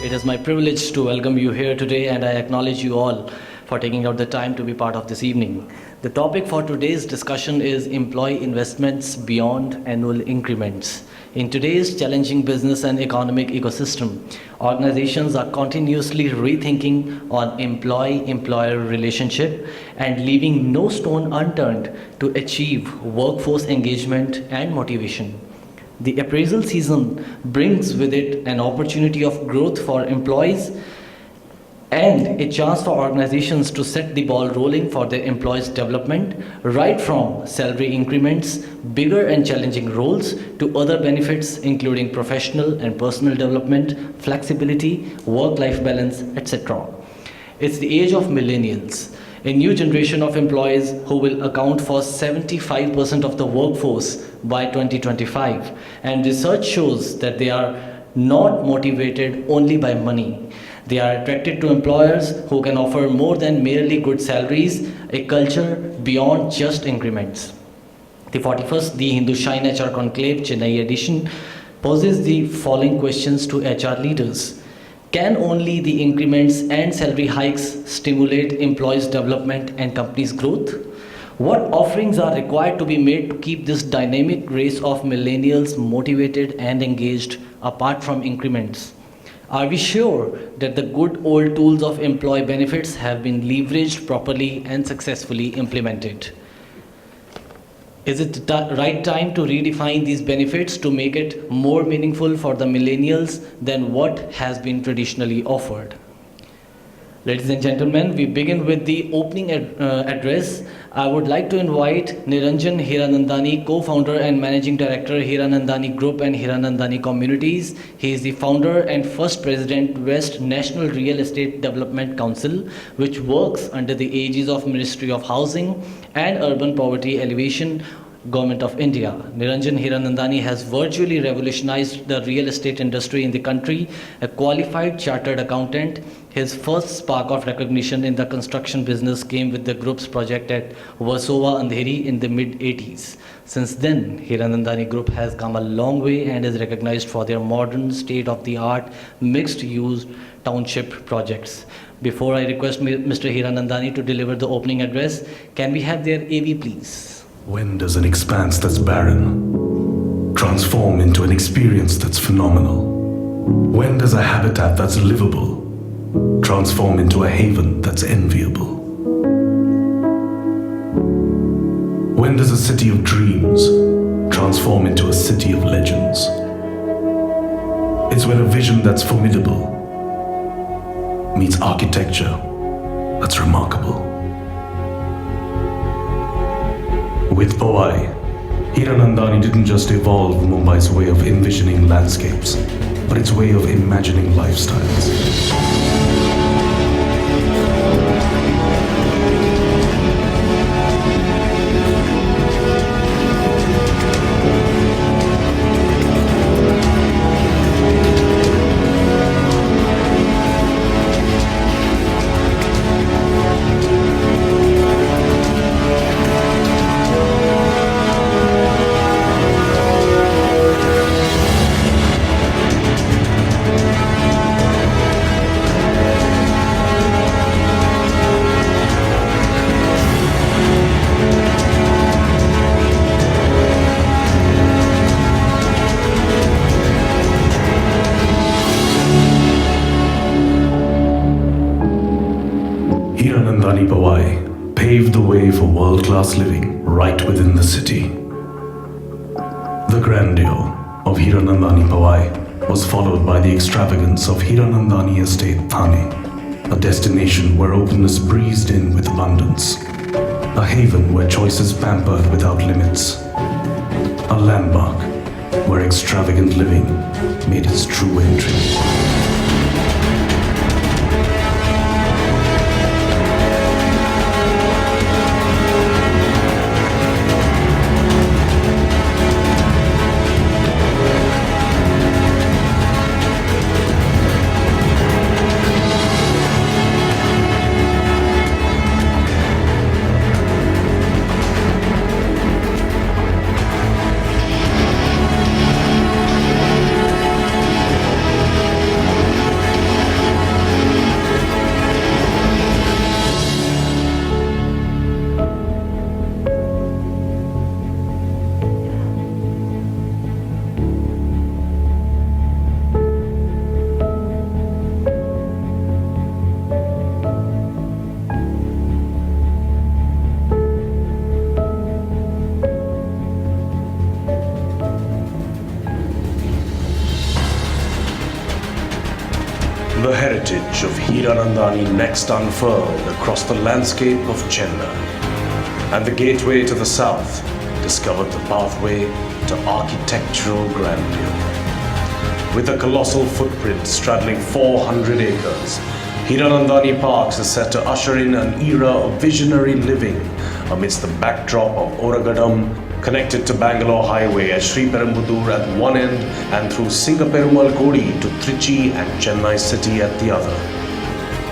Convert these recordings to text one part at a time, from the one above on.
It is my privilege to welcome you here today, and I acknowledge you all for taking out the time to be part of this evening. The topic for today's discussion is employee investments beyond annual increments. In today's challenging business and economic ecosystem, organizations are continuously rethinking on employee-employer relationship and leaving no stone unturned to achieve workforce engagement and motivation. The appraisal season brings with it an opportunity of growth for employees and a chance for organizations to set the ball rolling for their employees' development, right from salary increments, bigger and challenging roles, to other benefits including professional and personal development, flexibility, work-life balance, etc. It's the age of millennials, a new generation of employees who will account for 75% of the workforce by 2025. And research shows that they are not motivated only by money. They are attracted to employers who can offer more than merely good salaries, a culture beyond just increments. The 41st The Hindu Shine HR Conclave Chennai edition poses the following questions to HR leaders. Can only the increments and salary hikes stimulate employees' development and companies' growth? What offerings are required to be made to keep this dynamic race of millennials motivated and engaged apart from increments? Are we sure that the good old tools of employee benefits have been leveraged properly and successfully implemented? Is it the right time to redefine these benefits to make it more meaningful for the millennials than what has been traditionally offered? Ladies and gentlemen, we begin with the opening address. I would like to invite Niranjan Hiranandani, co-founder and managing director, Hiranandani Group and Hiranandani Communities. He is the founder and first president, West National Real Estate Development Council, which works under the aegis of Ministry of Housing and Urban Poverty Alleviation, Government of India. Niranjan Hiranandani has virtually revolutionized the real estate industry in the country. A qualified chartered accountant, his first spark of recognition in the construction business came with the group's project at Versova Andheri in the mid-80s. Since then, Hiranandani Group has come a long way and is recognized for their modern, state-of-the-art, mixed-use township projects. Before I request Mr. Hiranandani to deliver the opening address, can we have their AV, please? When does an expanse that's barren transform into an experience that's phenomenal? When does a habitat that's livable transform into a haven that's enviable? When does a city of dreams transform into a city of legends? It's when a vision that's formidable meets architecture that's remarkable. With Powai, Hiranandani didn't just evolve Mumbai's way of envisioning landscapes, but its way of imagining lifestyles. Hiranandani Powai paved the way for world-class living right within the city. The grandeur of Hiranandani Powai was followed by the extravagance of Hiranandani Estate Thane, a destination where openness breezed in with abundance, a haven where choices pampered without limits, a landmark where extravagant living made its true entry. The heritage of Hiranandani next unfurled across the landscape of Chennai. And the gateway to the south discovered the pathway to architectural grandeur. With a colossal footprint straddling 400 acres, Hiranandani Parks is set to usher in an era of visionary living amidst the backdrop of Oragadam, connected to Bangalore Highway at Sriperumbudur at one end and through Singaperumal Kodi to Trichy and Chennai City at the other.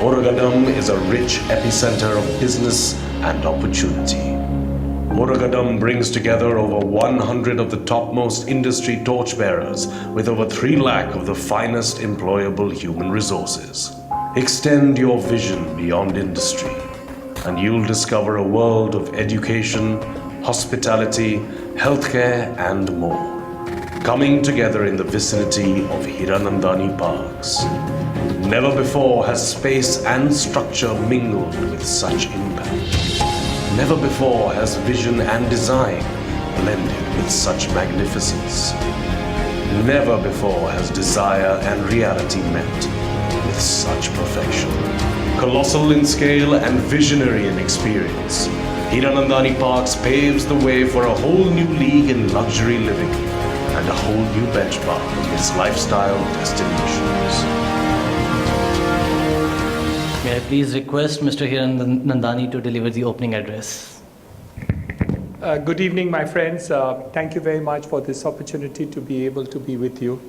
Oragadam is a rich epicenter of business and opportunity. Oragadam brings together over 100 of the topmost industry torchbearers with over 3 lakh of the finest employable human resources. Extend your vision beyond industry, and you'll discover a world of education, hospitality, healthcare, and more, coming together in the vicinity of Hiranandani Parks. Never before has space and structure mingled with such impact. Never before has vision and design blended with such magnificence. Never before has desire and reality met with such perfection. Colossal in scale and visionary in experience, Hiranandani Parks paves the way for a whole new league in luxury living and a whole new benchmark amidst lifestyle destinations. May I please request Mr. Hiranandani to deliver the opening address. Good evening, my friends. Thank you very much for this opportunity to be able to be with you.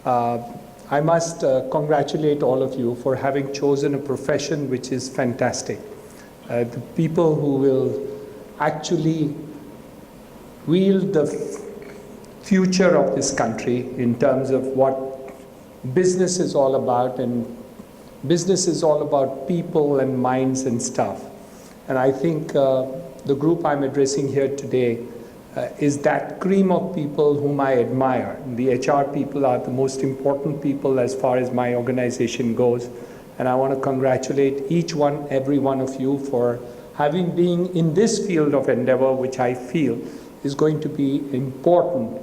I must congratulate all of you for having chosen a profession which is fantastic. The people who will actually wield the future of this country in terms of what business is all about, and business is all about people and minds and stuff. And I think the group I'm addressing here today is that cream of people whom I admire. The HR people are the most important people as far as my organization goes. And I want to congratulate every one of you for having been in this field of endeavor, which I feel is going to be important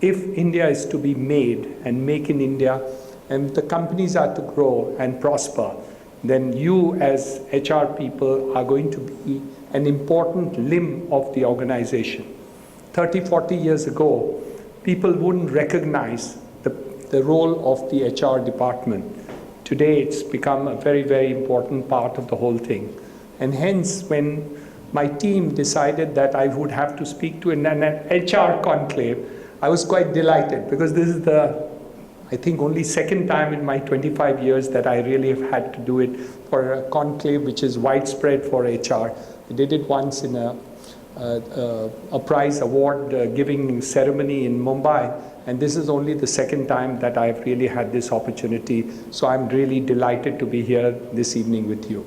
if India is to be made and make in India, and the companies are to grow and prosper, then you as HR people are going to be an important limb of the organization. 30, 40 years ago, people wouldn't recognize the role of the HR department. Today, it's become a very, very important part of the whole thing. And hence, when my team decided that I would have to speak to an HR conclave, I was quite delighted, because this is I think only second time in my 25 years that I really have had to do it for a conclave which is widespread for HR. I did it once in a prize award giving ceremony in Mumbai, and this is only the second time that I've really had this opportunity. So I'm really delighted to be here this evening with you.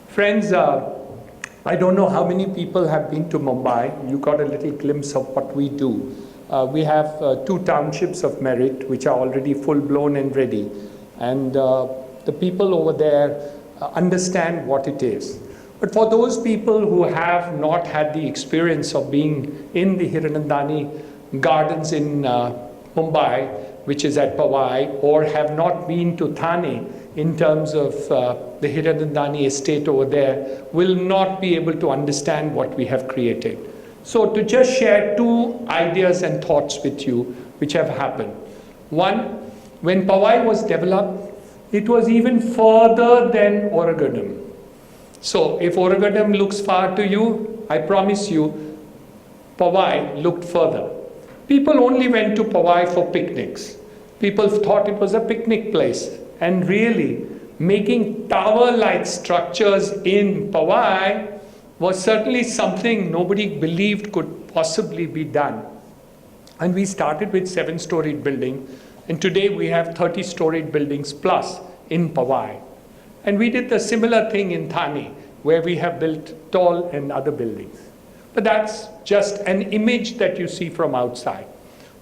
Friends, I don't know how many people have been to Mumbai. You got a little glimpse of what we do. We have 2 townships of merit which are already full-blown and ready. And the people over there understand what it is. But for those people who have not had the experience of being in the Hiranandani Gardens in Mumbai, which is at Powai, or have not been to Thane in terms of the Hiranandani estate over there, will not be able to understand what we have created. So to just share 2 ideas and thoughts with you which have happened. One, when Powai was developed, it was even further than Oragadam. So if Oragadam looks far to you, I promise you, Powai looked further. People only went to Powai for picnics. People thought it was a picnic place. And really, making tower-like structures in Powai was certainly something nobody believed could possibly be done. And we started with 7-storied building, and today we have 30-storied buildings plus in Powai. And we did the similar thing in Thane, where we have built tall and other buildings. But that's just an image that you see from outside.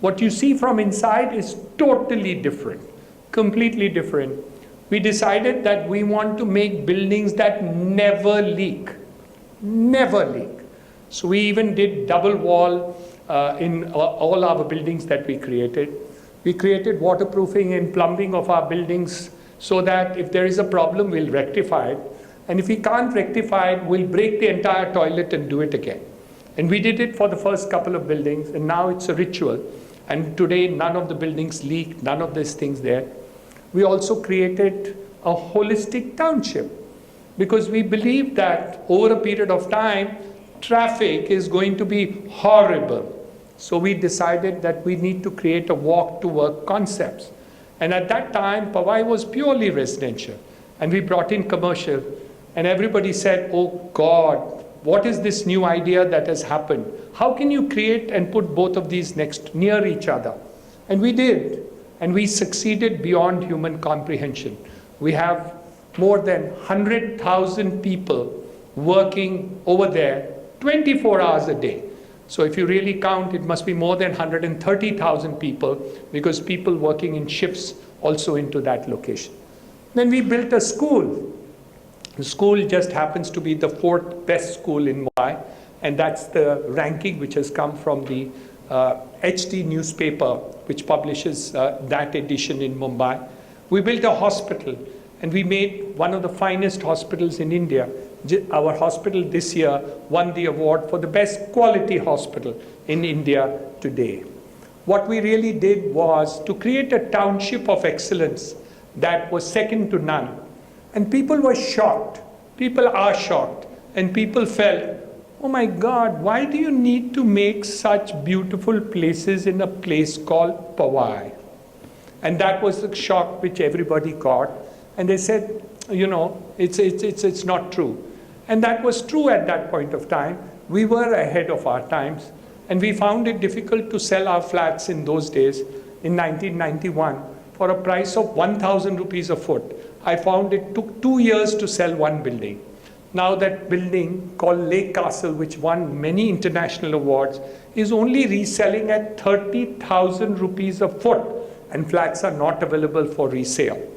What you see from inside is totally different, completely different. We decided that we want to make buildings that never leak. Never leak. So we even did double wall in all our buildings that we created. We created waterproofing and plumbing of our buildings so that if there is a problem, we'll rectify it. And if we can't rectify it, we'll break the entire toilet and do it again. And we did it for the first couple of buildings, and now it's a ritual. And today, none of the buildings leak, none of these things there. We also created a holistic township, because we believe that over a period of time, traffic is going to be horrible. So we decided that we need to create a walk to work concepts. And at that time, Powai was purely residential. And we brought in commercial. And everybody said, oh God, what is this new idea that has happened? How can you create and put both of these near each other? And we did. And we succeeded beyond human comprehension. We have more than 100,000 people working over there 24 hours a day. So if you really count, it must be more than 130,000 people, because people working in shifts also into that location. Then we built a school. The school just happens to be the 4th best school in Mumbai, and that's the ranking which has come from the HT newspaper, which publishes that edition in Mumbai. We built a hospital, and we made one of the finest hospitals in India. Our hospital this year won the award for the best quality hospital in India today. What we really did was to create a township of excellence that was second to none. And people were shocked. People are shocked. And people felt, oh my God, why do you need to make such beautiful places in a place called Powai? And that was the shock which everybody got. And they said, you know, it's not true. And that was true at that point of time. We were ahead of our times. And we found it difficult to sell our flats in those days, in 1991, for a price of 1,000 rupees a foot. I found it took 2 years to sell one building. Now that building called Lake Castle, which won many international awards, is only reselling at 30,000 rupees a foot, and flats are not available for resale.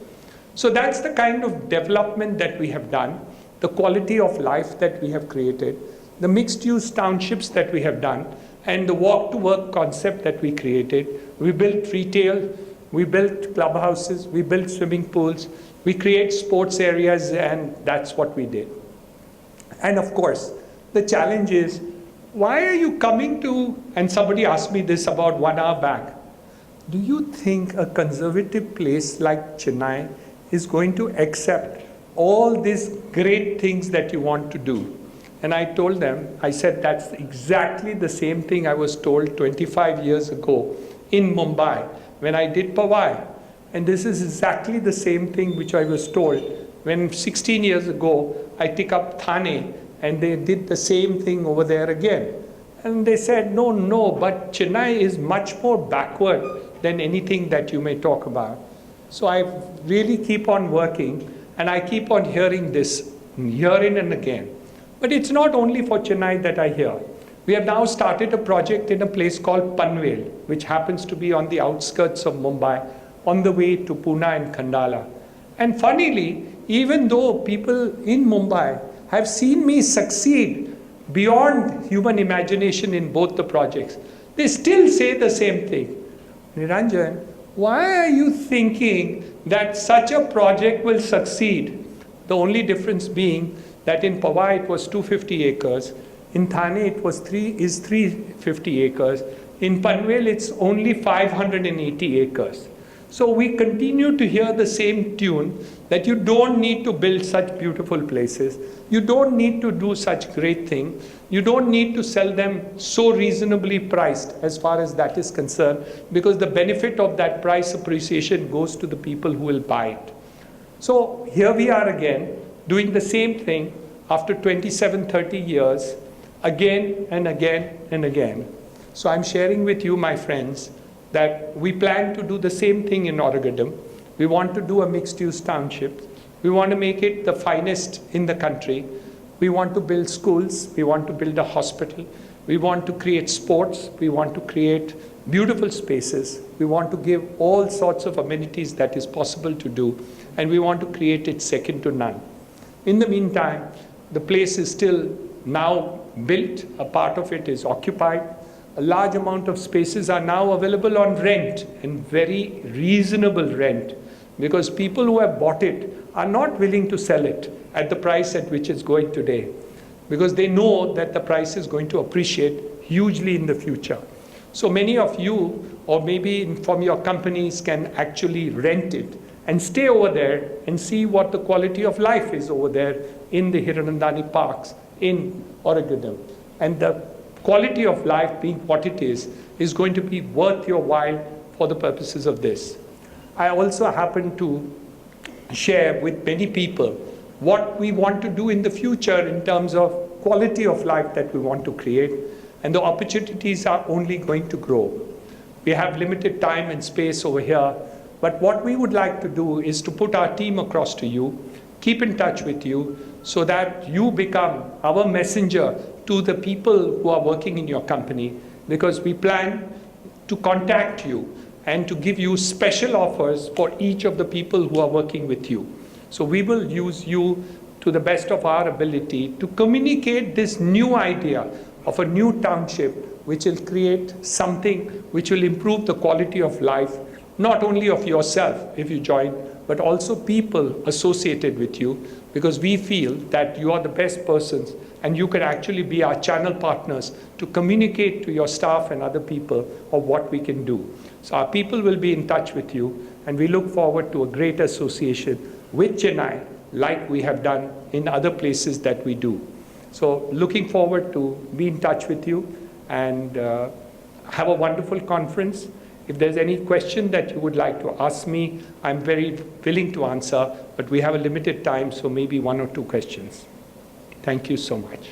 So that's the kind of development that we have done, the quality of life that we have created, the mixed-use townships that we have done, and the walk-to-work concept that we created. We built retail, we built clubhouses, we built swimming pools, we create sports areas, and that's what we did. And of course, the challenge is, why are you coming to, and somebody asked me this about 1 hour back, do you think a conservative place like Chennai is going to accept all these great things that you want to do? And I told them, I said, that's exactly the same thing I was told 25 years ago in Mumbai when I did Powai. And this is exactly the same thing which I was told when 16 years ago I took up Thane, and they did the same thing over there again. And they said, no, but Chennai is much more backward than anything that you may talk about. So I really keep on working, and I keep on hearing this herein and again. But it's not only for Chennai that I hear. We have now started a project in a place called Panvel, which happens to be on the outskirts of Mumbai, on the way to Pune and Khandala. And funnily, even though people in Mumbai have seen me succeed beyond human imagination in both the projects, they still say the same thing. Niranjan, why are you thinking that such a project will succeed? The only difference being that in Powai it was 250 acres, in Thane it was 350 acres, in Panvel it's only 580 acres. So we continue to hear the same tune that you don't need to build such beautiful places. You don't need to do such great things. You don't need to sell them so reasonably priced as far as that is concerned, because the benefit of that price appreciation goes to the people who will buy it. So here we are again, doing the same thing after 27, 30 years, again and again and again. So I'm sharing with you, my friends, that we plan to do the same thing in Oragadam. We want to do a mixed-use township. We want to make it the finest in the country. We want to build schools. We want to build a hospital. We want to create sports. We want to create beautiful spaces. We want to give all sorts of amenities that is possible to do. And we want to create it second to none. In the meantime, the place is still now built. A part of it is occupied. A large amount of spaces are now available on rent, and very reasonable rent. because people who have bought it are not willing to sell it at the price at which it's going today, because they know that the price is going to appreciate hugely in the future. So many of you, or maybe from your companies, can actually rent it and stay over there and see what the quality of life is over there in the Hiranandani parks in Oregon. And the quality of life being what it is going to be worth your while for the purposes of this. I also happen to share with many people what we want to do in the future in terms of quality of life that we want to create, and the opportunities are only going to grow. We have limited time and space over here, but what we would like to do is to put our team across to you, keep in touch with you, so that you become our messenger to the people who are working in your company, because we plan to contact you and to give you special offers for each of the people who are working with you. So we will use you to the best of our ability to communicate this new idea of a new township, which will create something which will improve the quality of life, not only of yourself if you join, but also people associated with you, because we feel that you are the best persons and you can actually be our channel partners to communicate to your staff and other people of what we can do. So our people will be in touch with you, and we look forward to a great association with Chennai, like we have done in other places that we do. So looking forward to be in touch with you, and have a wonderful conference. If there's any question that you would like to ask me, I'm very willing to answer, but we have a limited time, so maybe one or two questions. Thank you so much.